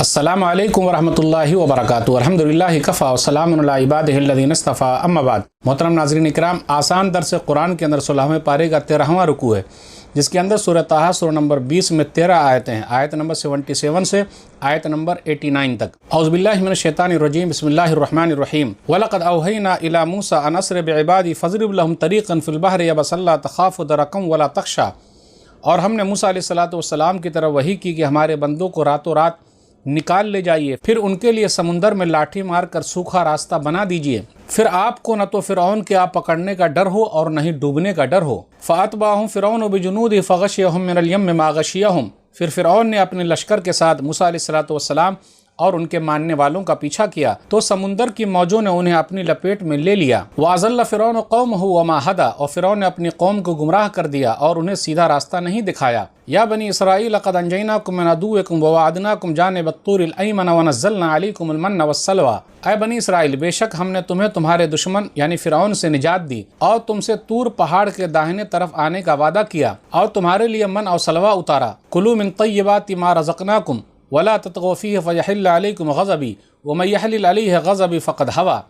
अस्सलामु अलैकुम वरहमतुल्लाहि वबरकातुहू। अल्हम्दुलिल्लाहि कफ़ा व सलामुन अला इबादिहिल्लज़ीना इस्तफ़ा, अम्मा बाद। मोहतरम नाज़रीन इकराम, आसान दर्स कुरान के अंदर 16वें पारे का 13वां रुकू है, जिसके अंदर सूरह ताहा सूरह नंबर 20 में 13 आयतें हैं। आयत नंबर 77 से आयत नंबर 89 तक। औज़ु बिल्लाहि मिनश शैतानिर रजीम, बिस्मिल्लाहिर रहमानिर रहीम। वलक़द औहैना इला मूसा अन अस्रि बिइबादी फ़ज़रिब लहुम तरीक़न फ़िल बहरि यबसन ला तख़ाफ़ु दरकम वला तख़शा। और हमने मूसा अलैहिस्सलातु वस्सलाम की तरफ वही की कि हमारे बंदों को रातों रात निकाल ले जाइए, फिर उनके लिए समुंदर में लाठी मार कर सूखा रास्ता बना दीजिए, फिर आपको न तो फ़िरऔन के आप पकड़ने का डर हो और न ही डूबने का डर हो। फ़अतबाहुम फ़िरऔन बिजुनूदिही फ़ग़शियहुम मिनल यम्मि मा ग़शियहुम। फिर फ़िरऔन ने अपने लश्कर के साथ मूसा अलैहिस्सलातु वस्सलाम और उनके मानने वालों का पीछा किया, तो समुंदर की मौजों ने उन्हें अपनी लपेट में ले लिया। वअज़ल्ल फ़िरऔन क़ौमहु वमा हदा। और फ़िरऔन ने अपनी कौम को गुमराह कर दिया और उन्हें सीधा रास्ता नहीं दिखाया। या बनी इसराईल क़द अंजयनाकुम मिन अदुव्विकुम ववअदनाकुम जानिबत तूरिल अयमन वनज़्ज़लना अलैकुमुल मन्न वस्सलवा। ऐ बनी इसराइल, बेशक हमने तुम्हें तुम्हारे दुश्मन यानी फ़िरऔन से निजात दी और तुमसे तूर पहाड़ के दाहिने तरफ आने का वादा किया और तुम्हारे लिए मन और सलवा उतारा। कुलू मिन तय्यबाति मा रज़क़नाकुम वला ततग़ौ फ़ीहि फ़यहिल्ल अलैकुम ग़ज़बी वमन यहलिल अलैहि ग़ज़बी फ़क़द हवा।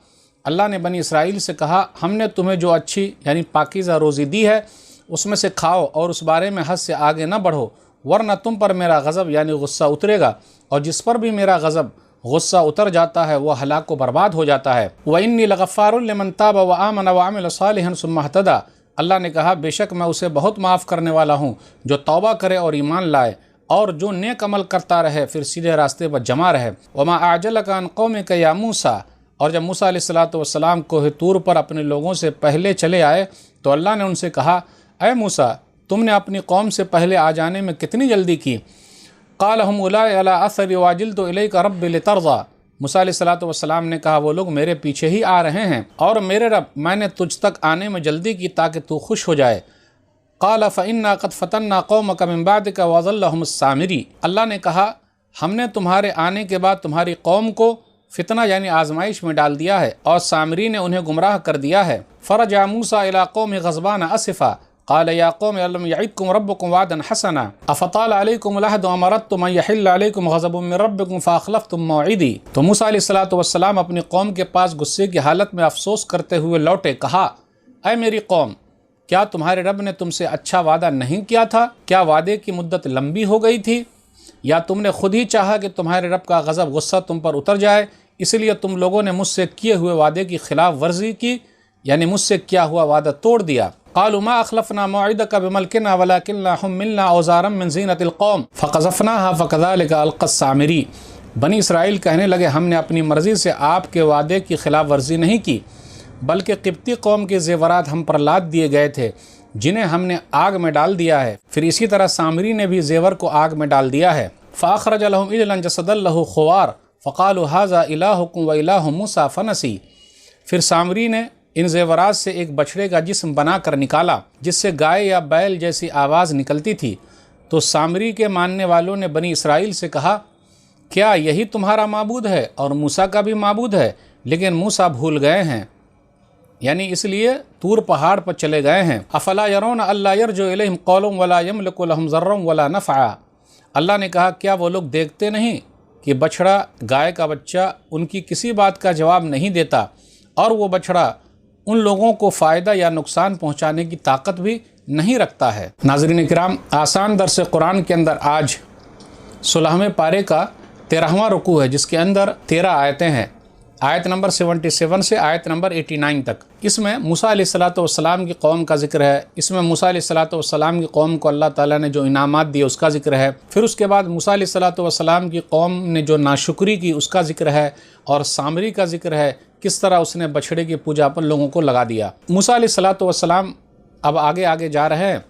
अल्लाह ने बनी इसराइल से कहा, हमने तुम्हें जो अच्छी यानी पाकीज़ा रोज़ी दी है उसमें से खाओ और उस बारे में हद से आगे न बढ़ो, वरना तुम पर मेरा गज़ब यानी गुस्सा उतरेगा, और जिस पर भी मेरा गज़ब गुस्सा उतर जाता है वह हलाक को बर्बाद हो जाता है। व इन्नी लग़फ़ारुन लिमन ताब व आमन व अमिल सालिहन सुम्मा इहतदा। अल्लाह ने कहा, बेशक मैं उसे बहुत माफ़ करने वाला हूँ जो तौबा करे और ईमान लाए और जो नेक अमल करता रहे फिर सीधे रास्ते पर जमा रहे। वमा आजलका अन क़ौमिका या मूसा। और जब मूसा अलैहिस्सलातु वस्सलाम कोह तूर पर अपने लोगों से पहले चले आए तो अल्लाह ने उनसे कहा, ऐ मूसा, तुमने अपनी कौम से पहले आ जाने में कितनी जल्दी की। क़ाल हम उलाई अला असरी वाजिल्तु इलैका रब्बी लितर्ज़ा। मूसा अलैहिस्सलातु वस्सलाम ने कहा, वो लोग मेरे पीछे ही आ रहे हैं और मेरे रब, मैंने तुझ तक आने में जल्दी की ताकि तू खुश हो जाए। क़ाल फ़इन्ना क़द फ़तन्ना क़ौमका मिन बादिका वअज़ल्लहुमुस सामिरी। अल्लाह ने कहा, हमने तुम्हारे आने के बाद तुम्हारी कौम को फितना यानी आजमाइश में डाल दिया है और सामरी ने उन्हें गुमराह कर दिया है। फ़रजा मूसा इला क़ौमिही ग़ज़बान असिफ़ा क़ाल या क़ौम अलम यइदकुम रब्बुकुम वअदन हसना अफ़ताल अलैकुमुल अहद वअमरतुम अन यहिल्ल अलैकुम ग़ज़बुम मिन रब्बिकुम फ़अख़लफ़्तुम मौइदी। तो मूसा अलैहिस्सलातु वस्सलाम अपनी कौम के पास गुस्से की हालत में अफसोस करते हुए लौटे। कहा, ऐ मेरी कौम, क्या तुम्हारे रब ने तुमसे अच्छा वादा नहीं किया था? क्या वादे की मुद्दत लंबी हो गई थी, या तुमने खुद ही चाहा कि तुम्हारे रब का गज़ब गुस्सा तुम पर उतर जाए, इसलिए तुम लोगों ने मुझसे किए हुए वादे की खिलाफ वर्जी की यानी मुझसे किया हुआ वादा तोड़ दिया। क़ालू मा अख़लफ़ना मौइदका बिमल्किना वलाकिन्ना हुम्मिलना औज़ारम मिन ज़ीनतिल क़ौम फ़क़ज़फ़नाहा फ़कज़ालिका अलक़ा सामिरी। बनी इसराइल कहने लगे, हमने अपनी मर्ज़ी से आपके वादे की खिलाफ वर्जी नहीं की, बल्कि क़िब्ती कौम के ज़ेवरात हम पर लाद दिए गए थे जिन्हें हमने आग में डाल दिया है। फिर इसी तरह सामरी ने भी ज़ेवर को आग में डाल दिया है। फ़अख़रज लहुम इजलन जसदन लहू ख़ुवार फ़क़ालू हाज़ा इलाहुकुम व इलाहु मूसा फ़नसी। फिर सामरी ने इन ज़ेवरात से एक बछड़े का जिस्म बना कर निकाला जिससे गाय या बैल जैसी आवाज़ निकलती थी। तो सामरी के मानने वालों ने बनी इसराइल से कहा, क्या यही तुम्हारा माबूद है और मूसा का भी माबूद है? लेकिन मूसा भूल गए हैं, यानी इसलिए तूर पहाड़ पर चले गए हैं। अफ़ला यरौन अल्ला यरजु इलैहिम क़ौलुन वला यमलिकु लहुम ज़र्रन वला नफ़अ। अल्लाह ने कहा, क्या वो लोग देखते नहीं कि बछड़ा गाय का बच्चा उनकी किसी बात का जवाब नहीं देता और वो बछड़ा उन लोगों को फ़ायदा या नुकसान पहुँचाने की ताकत भी नहीं रखता है। नाज़रीन इकराम, आसान दर्स कुरान के अंदर आज 16वें पारे का 13वां रुकू है, जिसके अंदर 13 आयतें हैं। आयत नंबर 77 से आयत नंबर 89 तक। इसमें मूसा अलैहिस्सलातु वस्सलाम की कौम का जिक्र है। इसमें मूसा अलैहिस्सलातु वस्सलाम की कौम को अल्लाह ताला ने जो इनामात दिए उसका जिक्र है। फिर उसके बाद मूसा अलैहिस्सलातु वस्सलाम की कौम ने जो नाशुक्री की उसका जिक्र है, और सामरी का जिक्र है, किस तरह उसने बछड़े की पूजा पर लोगों को लगा दिया। मूसा अलैहिस्सलातु वस्सलाम अब आगे आगे जा रहे हैं,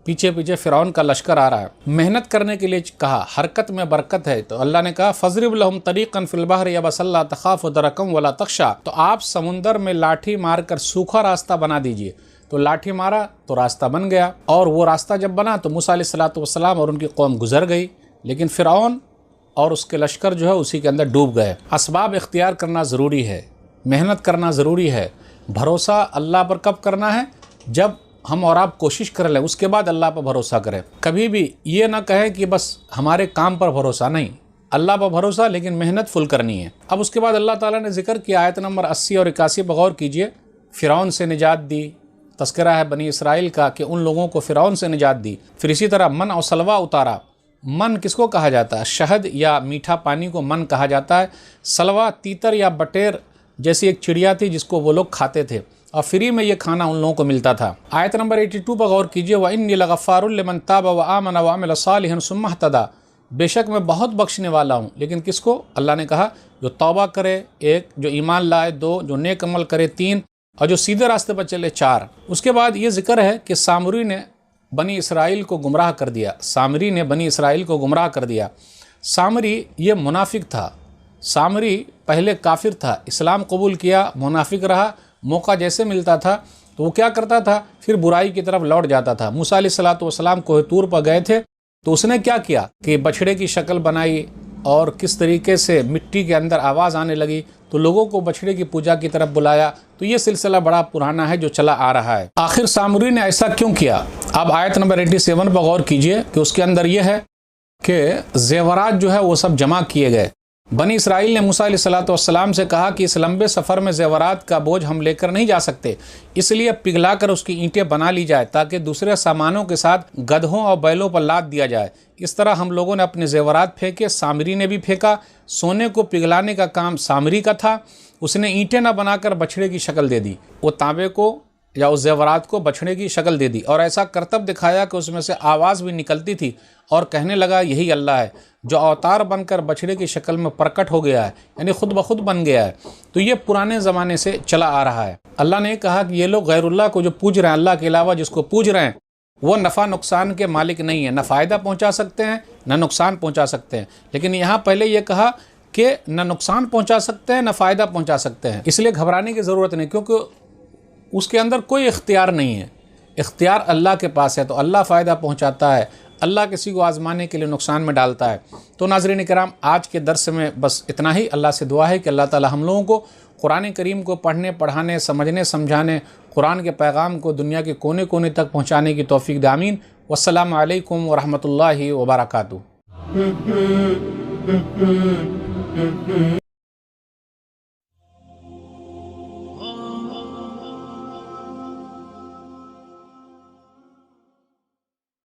पीछे पीछे फ़िरऔन का लश्कर आ रहा है। मेहनत करने के लिए कहा, हरकत में बरकत है, तो अल्लाह ने कहा, फ़ज़रिब लहुम तरीक़न फ़िल बहरि यबसन ला तख़ाफ़ु दरकम वला तख़शा। तो आप समुंदर में लाठी मार कर सूखा रास्ता बना दीजिए। तो लाठी मारा तो रास्ता बन गया, और वो रास्ता जब बना तो मूसा अलैहिस्सलातु वस्सलाम और उनकी कौम गुजर गई, लेकिन फ़िरऔन और उसके लश्कर जो है उसी के अंदर डूब गए। असबाब इख्तियार करना ज़रूरी है, मेहनत करना ज़रूरी है। भरोसा अल्लाह पर कब करना है? जब हम और आप कोशिश कर लें, उसके बाद अल्लाह पर भरोसा करें। कभी भी ये ना कहें कि बस हमारे काम पर भरोसा नहीं, اللہ پر بھروسہ لیکن محنت فل کرنی ہے۔ اب اس کے بعد اللہ تعالیٰ نے ذکر کیا آیت نمبر 80 اور 81 پر غور کیجئے، فرعون سے نجات دی، تذکرہ ہے بنی اسرائیل کا کہ ان لوگوں کو فرعون سے نجات دی۔ پھر اسی طرح من اور سلوا اتارا۔ من کس کو کہا جاتا ہے؟ شہد یا میٹھا پانی کو من کہا جاتا ہے۔ سلوا تیتر یا بٹیر جیسی ایک چڑیا تھی جس کو وہ لوگ کھاتے تھے اور فری میں یہ کھانا ان لوگوں کو ملتا تھا۔ آیت نمبر 82 پر غور کیجئے، وَإِنِّي لَغَفَّارٌ لِمَن تَابَ وَآمَنَ وَعَمِلَ صَالِحًا ثُمَّ اهْتَدَىٰ، بے شک میں بہت بخشنے والا ہوں، لیکن کس کو؟ اللہ نے کہا جو توبہ کرے 1، جو ایمان لائے 2، جو نیک عمل کرے 3، اور جو سیدھے راستے پر چلے 4۔ اس کے بعد یہ ذکر ہے کہ سامری نے بنی اسرائیل کو گمراہ کر دیا۔ سامری نے بنی اسرائیل کو گمراہ کر دیا۔ سامری یہ منافق تھا۔ سامری پہلے کافر تھا، اسلام قبول کیا، منافق رہا، موقع جیسے ملتا تھا تو وہ کیا کرتا تھا؟ پھر برائی کی طرف لوٹ جاتا تھا۔ موسیٰ علیہ السلام کوہ طور پر گئے تھے تو اس نے کیا کیا کہ بچھڑے کی شکل بنائی اور کس طریقے سے مٹی کے اندر آواز آنے لگی تو لوگوں کو بچھڑے کی پوجا کی طرف بلایا۔ تو یہ سلسلہ بڑا پرانا ہے جو چلا آ رہا ہے۔ آخر سامری نے ایسا کیوں کیا؟ اب آیت نمبر 87 پر غور کیجئے کہ اس کے اندر یہ ہے کہ زیورات جو ہے وہ سب جمع کیے گئے۔ بنی اسرائیل نے موسیٰ علیہ السلام سے کہا کہ اس لمبے سفر میں زیورات کا بوجھ ہم لے کر نہیں جا سکتے، اس لیے پگھلا کر اس کی اینٹیں بنا لی جائے تاکہ دوسرے سامانوں کے ساتھ گدھوں اور بیلوں پر لاد دیا جائے۔ اس طرح ہم لوگوں نے اپنے زیورات پھینکے، سامری نے بھی پھینکا۔ سونے کو پگھلانے کا کام سامری کا تھا، اس نے اینٹیں نہ بنا کر بچھڑے کی شکل دے دی، وہ تانبے کو یا اس زیورات کو بچھڑے کی شکل دے دی اور ایسا کرتب دکھایا کہ اس میں سے آواز بھی نکلتی تھی اور کہنے لگا یہی اللہ ہے جو اوتار بن کر بچھڑے کی شکل میں پرکٹ ہو گیا ہے، یعنی خود بخود بن گیا ہے۔ تو یہ پرانے زمانے سے چلا آ رہا ہے۔ اللہ نے کہا کہ یہ لوگ غیر اللہ کو جو پوج رہے ہیں، اللہ کے علاوہ جس کو پوج رہے ہیں، وہ نفع نقصان کے مالک نہیں ہیں، نہ فائدہ پہنچا سکتے ہیں نہ نقصان پہنچا سکتے ہیں۔ لیکن یہاں پہلے یہ کہا کہ نہ نقصان پہنچا سکتے ہیں نہ فائدہ پہنچا سکتے ہیں، اس لیے گھبرانے کی ضرورت نہیں، کیونکہ اس کے اندر کوئی اختیار نہیں ہے، اختیار اللہ کے پاس ہے۔ تو اللہ فائدہ پہنچاتا ہے، اللہ کسی کو آزمانے کے لیے نقصان میں ڈالتا ہے۔ تو ناظرین کرام، آج کے درس میں بس اتنا ہی۔ اللہ سے دعا ہے کہ اللہ تعالی ہم لوگوں کو قرآن کریم کو پڑھنے، پڑھانے، سمجھنے، سمجھانے، قرآن کے پیغام کو دنیا کے کونے کونے تک پہنچانے کی توفیق دے، آمین۔ والسلام علیکم ورحمۃ اللہ وبرکاتہ۔